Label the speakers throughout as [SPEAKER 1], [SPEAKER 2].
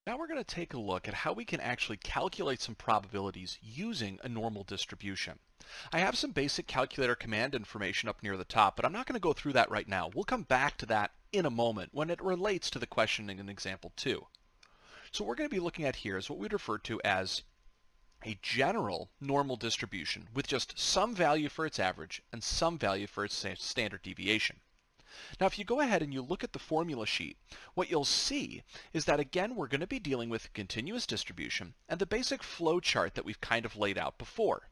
[SPEAKER 1] Now we're going to take a look at how we can actually calculate some probabilities using a normal distribution. I have some basic calculator command information up near the top, but I'm not going to go through that right now. We'll come back to that in a moment when it relates to the question in example 2. So what we're going to be looking at here is what we'd refer to as a general normal distribution with just some value for its average and some value for its standard deviation. Now, if you go ahead and you look at the formula sheet, what you'll see is that, again, we're going to be dealing with a continuous distribution and the basic flow chart that we've kind of laid out before.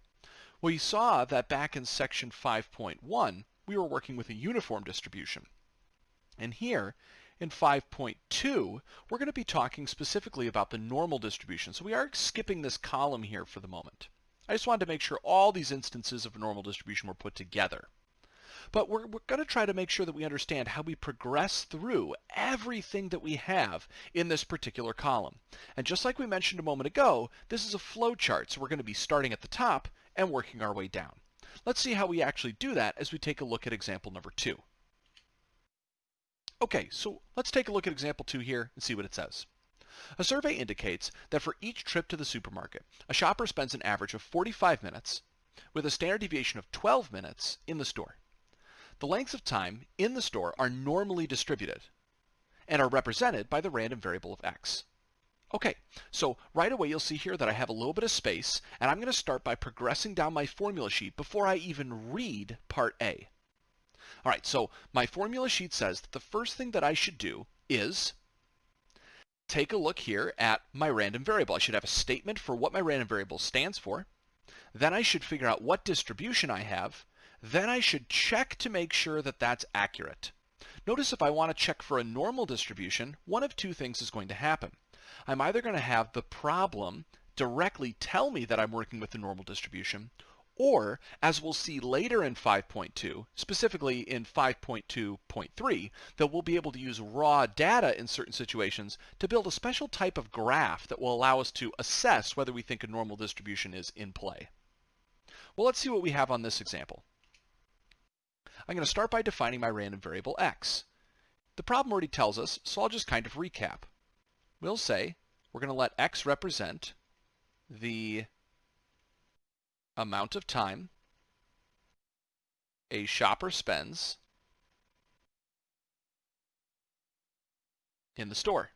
[SPEAKER 1] Well, you saw that back in section 5.1, we were working with a uniform distribution. And here, in 5.2, we're going to be talking specifically about the normal distribution. So we are skipping this column here for the moment. I just wanted to make sure all these instances of a normal distribution were put together. But we're going to try to make sure that we understand how we progress through everything that we have in this particular column. And just like we mentioned a moment ago, this is a flow chart, so we're going to be starting at the top and working our way down. Let's see how we actually do that as we take a look at example number 2. Okay, so let's take a look at example 2 here and see what it says. A survey indicates that for each trip to the supermarket, a shopper spends an average of 45 minutes with a standard deviation of 12 minutes in the store. The lengths of time in the store are normally distributed and are represented by the random variable of x. Okay, so right away you'll see here that I have a little bit of space, and I'm going to start by progressing down my formula sheet before I even read part A. All right, so my formula sheet says that the first thing that I should do is take a look here at my random variable. I should have a statement for what my random variable stands for. Then I should figure out what distribution I have. Then I should check to make sure that that's accurate. Notice if I want to check for a normal distribution, one of two things is going to happen. I'm either going to have the problem directly tell me that I'm working with a normal distribution, or, as we'll see later in 5.2, specifically in 5.2.3, that we'll be able to use raw data in certain situations to build a special type of graph that will allow us to assess whether we think a normal distribution is in play. Well, let's see what we have on this example. I'm going to start by defining my random variable x. The problem already tells us, so I'll just kind of recap. We'll say we're going to let x represent the amount of time a shopper spends in the store.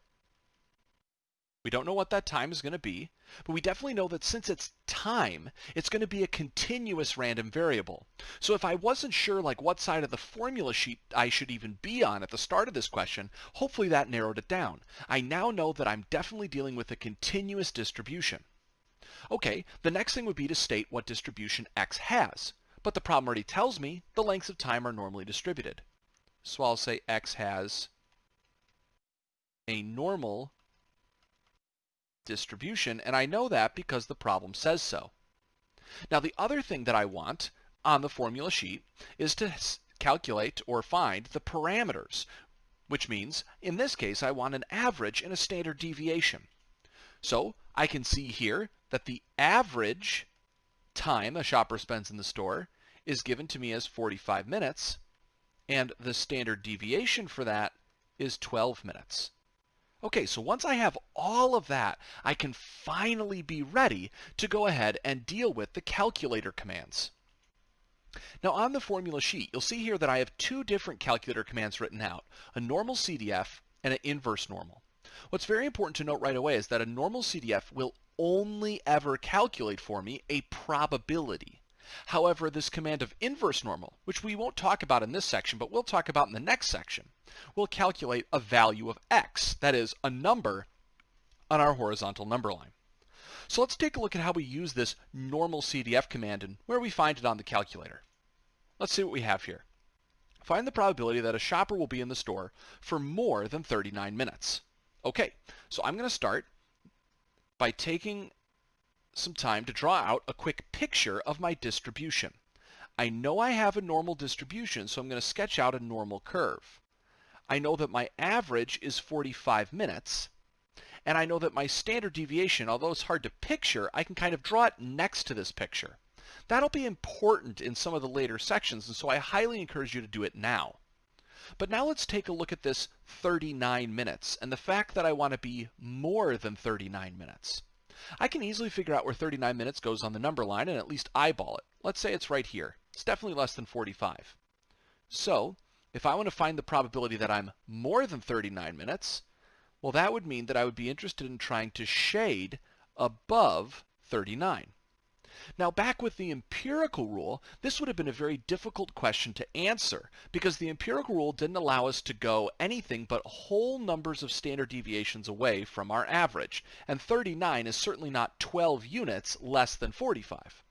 [SPEAKER 1] We don't know what that time is going to be, but we definitely know that since it's time, it's going to be a continuous random variable. So if I wasn't sure like what side of the formula sheet I should even be on at the start of this question, hopefully that narrowed it down. I now know that I'm definitely dealing with a continuous distribution. Okay, the next thing would be to state what distribution x has, but the problem already tells me the lengths of time are normally distributed. So I'll say x has a normal distribution, and I know that because the problem says so. Now the other thing that I want on the formula sheet is to calculate or find the parameters, which means in this case I want an average and a standard deviation. So I can see here that the average time a shopper spends in the store is given to me as 45 minutes, and the standard deviation for that is 12 minutes. Okay, so once I have all of that, I can finally be ready to go ahead and deal with the calculator commands. Now on the formula sheet, you'll see here that I have two different calculator commands written out, a Normalcdf and an inverse normal. What's very important to note right away is that a Normalcdf will only ever calculate for me a probability. However, this command of inverse normal, which we won't talk about in this section, but we'll talk about in the next section, will calculate a value of x, that is, a number on our horizontal number line. So let's take a look at how we use this Normalcdf command and where we find it on the calculator. Let's see what we have here. Find the probability that a shopper will be in the store for more than 39 minutes. Okay, so I'm going to start by taking some time to draw out a quick picture of my distribution. I know I have a normal distribution, so I'm going to sketch out a normal curve. I know that my average is 45 minutes, and I know that my standard deviation, although it's hard to picture, I can kind of draw it next to this picture. That'll be important in some of the later sections, and so I highly encourage you to do it now. But now let's take a look at this 39 minutes and the fact that I want to be more than 39 minutes. I can easily figure out where 39 minutes goes on the number line and at least eyeball it. Let's say it's right here. It's definitely less than 45. So if I want to find the probability that I'm more than 39 minutes, well, that would mean that I would be interested in trying to shade above 39. Now, back with the empirical rule, this would have been a very difficult question to answer because the empirical rule didn't allow us to go anything but whole numbers of standard deviations away from our average, and 39 is certainly not 12 units less than 45.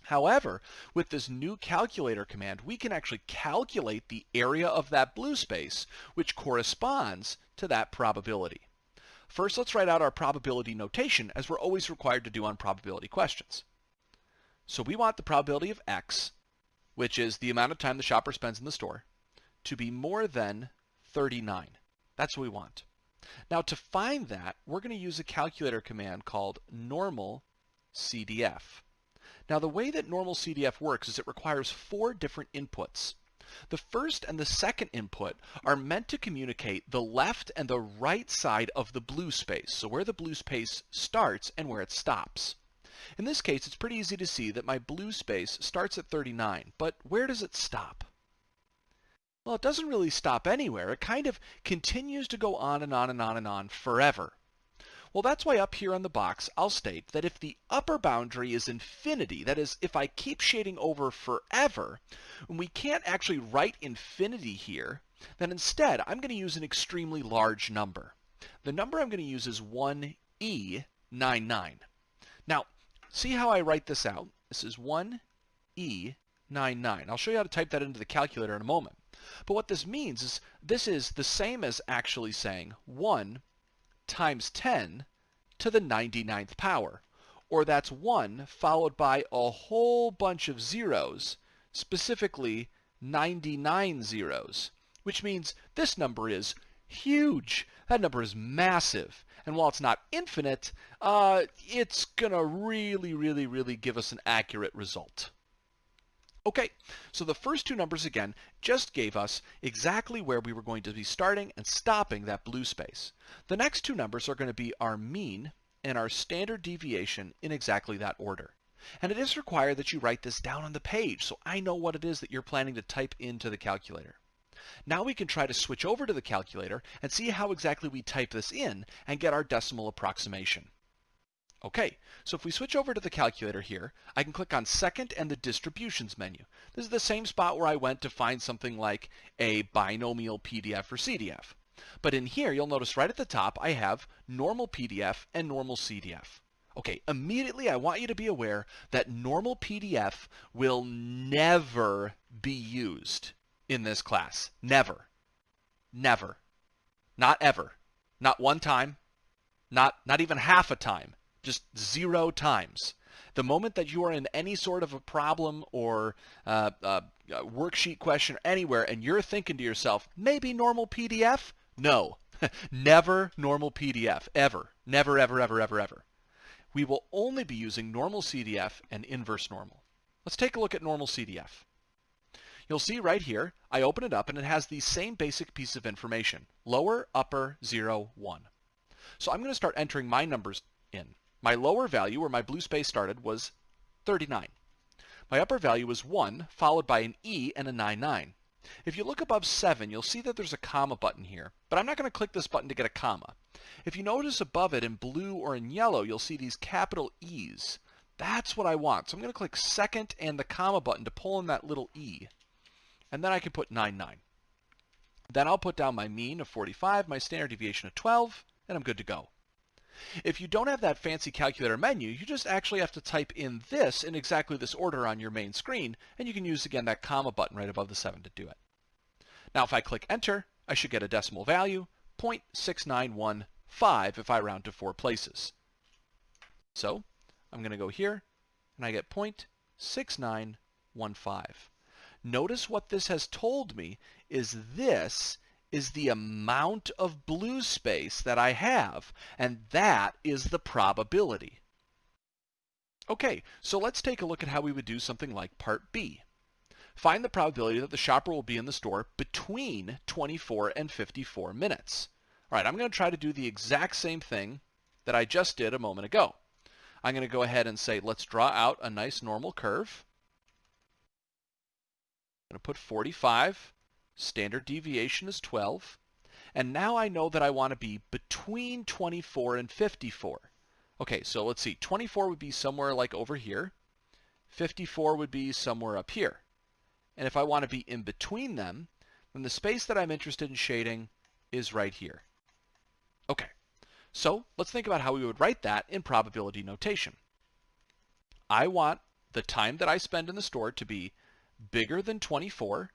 [SPEAKER 1] However, with this new calculator command, we can actually calculate the area of that blue space, which corresponds to that probability. First, let's write out our probability notation, as we're always required to do on probability questions. So we want the probability of X, which is the amount of time the shopper spends in the store, to be more than 39. That's what we want. Now, to find that, we're going to use a calculator command called Normalcdf. Now, the way that Normalcdf works is it requires 4 different inputs. The first and the second input are meant to communicate the left and the right side of the blue space, so where the blue space starts and where it stops. In this case, it's pretty easy to see that my blue space starts at 39, but where does it stop? Well, it doesn't really stop anywhere. It kind of continues to go on and on and on and on forever. Well, that's why up here on the box, I'll state that if the upper boundary is infinity, that is, if I keep shading over forever, and we can't actually write infinity here, then instead I'm going to use an extremely large number. The number I'm going to use is 1e99. Now, see how I write this out? This is 1e99. I'll show you how to type that into the calculator in a moment. But what this means is this is the same as actually saying 1 times 10 to the 99th power. Or that's 1 followed by a whole bunch of zeros, specifically 99 zeros, which means this number is huge. That number is massive. And while it's not infinite, it's going to really give us an accurate result. Okay, so the first 2 numbers again just gave us exactly where we were going to be starting and stopping that blue space. The next 2 numbers are going to be our mean and our standard deviation in exactly that order. And it is required that you write this down on the page so I know what it is that you're planning to type into the calculator. Now we can try to switch over to the calculator and see how exactly we type this in and get our decimal approximation. Okay, so if we switch over to the calculator here, I can click on Second and the Distributions menu. This is the same spot where I went to find something like a binomial PDF or CDF. But in here, you'll notice right at the top, I have Normal PDF and Normal CDF. Okay, immediately I want you to be aware that Normal PDF will never be used in this class. Never. Never. Not ever. Not one time. Not even half a time. Just 0 times. The moment that you are in any sort of a problem or worksheet question or anywhere and you're thinking to yourself, maybe normal PDF? No. Never normal PDF. Ever. Never, ever, ever, ever, ever. We will only be using normal CDF and inverse normal. Let's take a look at normal CDF. You'll see right here, I open it up and it has the same basic piece of information. Lower, upper, 0, 1. So I'm going to start entering my numbers in. My lower value, where my blue space started, was 39. My upper value was 1, followed by an E and a 99. If you look above 7, you'll see that there's a comma button here, but I'm not going to click this button to get a comma. If you notice above it in blue or in yellow, you'll see these capital E's. That's what I want. So I'm going to click second and the comma button to pull in that little E, and then I can put 99. Then I'll put down my mean of 45, my standard deviation of 12, and I'm good to go. If you don't have that fancy calculator menu, you just actually have to type in this in exactly this order on your main screen, and you can use, again, that comma button right above the 7 to do it. Now, if I click Enter, I should get a decimal value, 0.6915 if I round to 4 places. So I'm going to go here, and I get 0.6915. Notice what this has told me is this is the amount of blue space that I have, and that is the probability. Okay, so let's take a look at how we would do something like Part B. Find the probability that the shopper will be in the store between 24 and 54 minutes. All right, I'm going to try to do the exact same thing that I just did a moment ago. I'm going to go ahead and say, let's draw out a nice normal curve. I'm going to put 45. Standard deviation is 12. And now I know that I want to be between 24 and 54. Okay, so let's see. 24 would be somewhere like over here. 54 would be somewhere up here. And if I want to be in between them, then the space that I'm interested in shading is right here. Okay, so let's think about how we would write that in probability notation. I want the time that I spend in the store to be bigger than 24.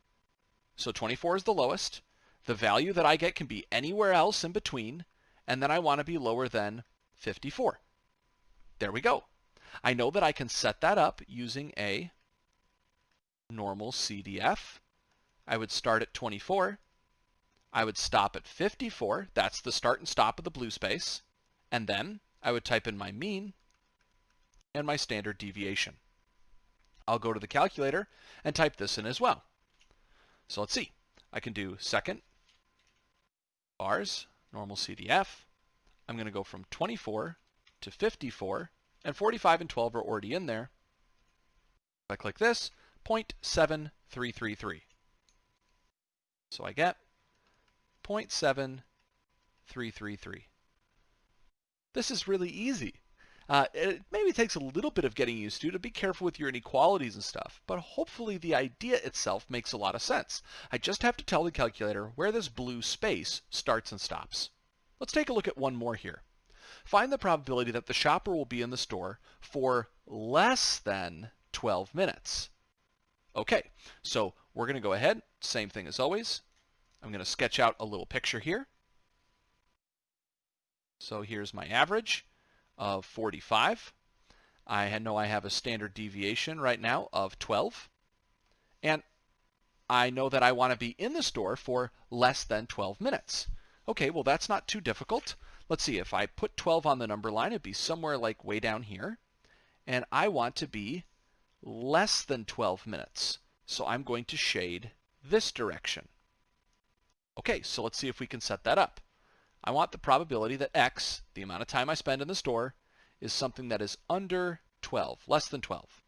[SPEAKER 1] So 24 is the lowest. The value that I get can be anywhere else in between. And then I want to be lower than 54. There we go. I know that I can set that up using a Normalcdf. I would start at 24. I would stop at 54. That's the start and stop of the blue space. And then I would type in my mean and my standard deviation. I'll go to the calculator and type this in as well. So let's see. I can do second bars, Normalcdf. I'm going to go from 24 to 54, and 45 and 12 are already in there. If I click this, 0.7333. So I get 0.7333. This is really easy. It maybe takes a little bit of getting used to be careful with your inequalities and stuff, but hopefully the idea itself makes a lot of sense. I just have to tell the calculator where this blue space starts and stops. Let's take a look at one more here. Find the probability that the shopper will be in the store for less than 12 minutes. Okay, so we're going to go ahead, same thing as always. I'm going to sketch out a little picture here. So here's my average of 45. I know I have a standard deviation right now of 12. And I know that I want to be in the store for less than 12 minutes. Okay, well that's not too difficult. Let's see, if I put 12 on the number line, it'd be somewhere like way down here. And I want to be less than 12 minutes. So I'm going to shade this direction. Okay, so let's see if we can set that up. I want the probability that x, the amount of time I spend in the store, is something that is under 12, less than 12.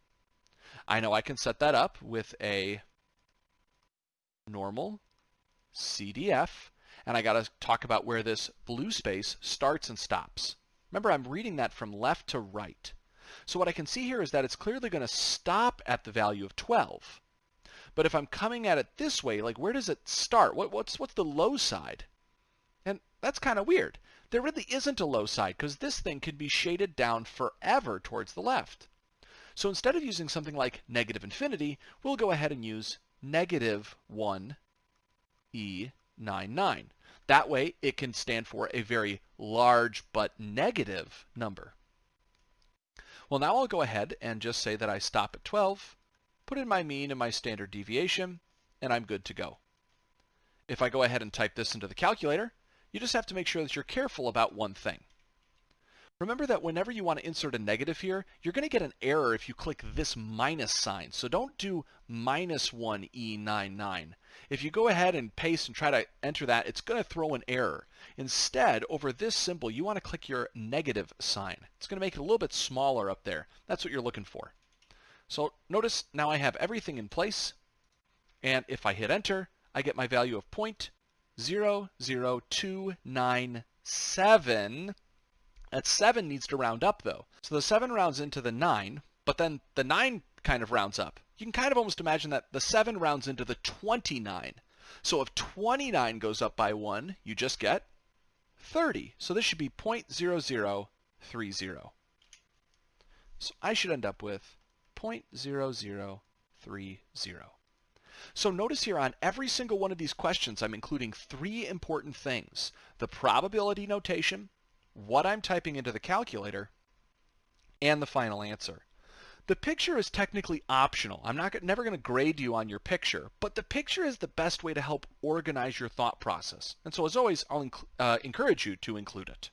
[SPEAKER 1] I know I can set that up with a Normalcdf, and I got to talk about where this blue space starts and stops. Remember, I'm reading that from left to right. So what I can see here is that it's clearly going to stop at the value of 12. But if I'm coming at it this way, like where does it start? What's the low side? And that's kind of weird. There really isn't a low side because this thing can be shaded down forever towards the left. So instead of using something like negative infinity, we'll go ahead and use negative 1 E99. That way it can stand for a very large but negative number. Well, now I'll go ahead and just say that I stop at 12, put in my mean and my standard deviation, and I'm good to go. If I go ahead and type this into the calculator, you just have to make sure that you're careful about one thing. Remember that whenever you want to insert a negative here, you're going to get an error if you click this minus sign. So don't do minus 1 E99. If you go ahead and paste and try to enter that, it's going to throw an error. Instead, over this symbol, you want to click your negative sign. It's going to make it a little bit smaller up there. That's what you're looking for. So notice now I have everything in place. And if I hit enter, I get my value of 0.00297. That 7 needs to round up though. So the 7 rounds into the 9, but then the 9 kind of rounds up. You can kind of almost imagine that the 7 rounds into the 29. So if 29 goes up by 1, you just get 30. So this should be 0.0030. So I should end up with 0.0030. So notice here on every single one of these questions, I'm including 3 important things: the probability notation, what I'm typing into the calculator, and the final answer. The picture is technically optional. I'm never going to grade you on your picture, but the picture is the best way to help organize your thought process. And so as always, I'll encourage you to include it.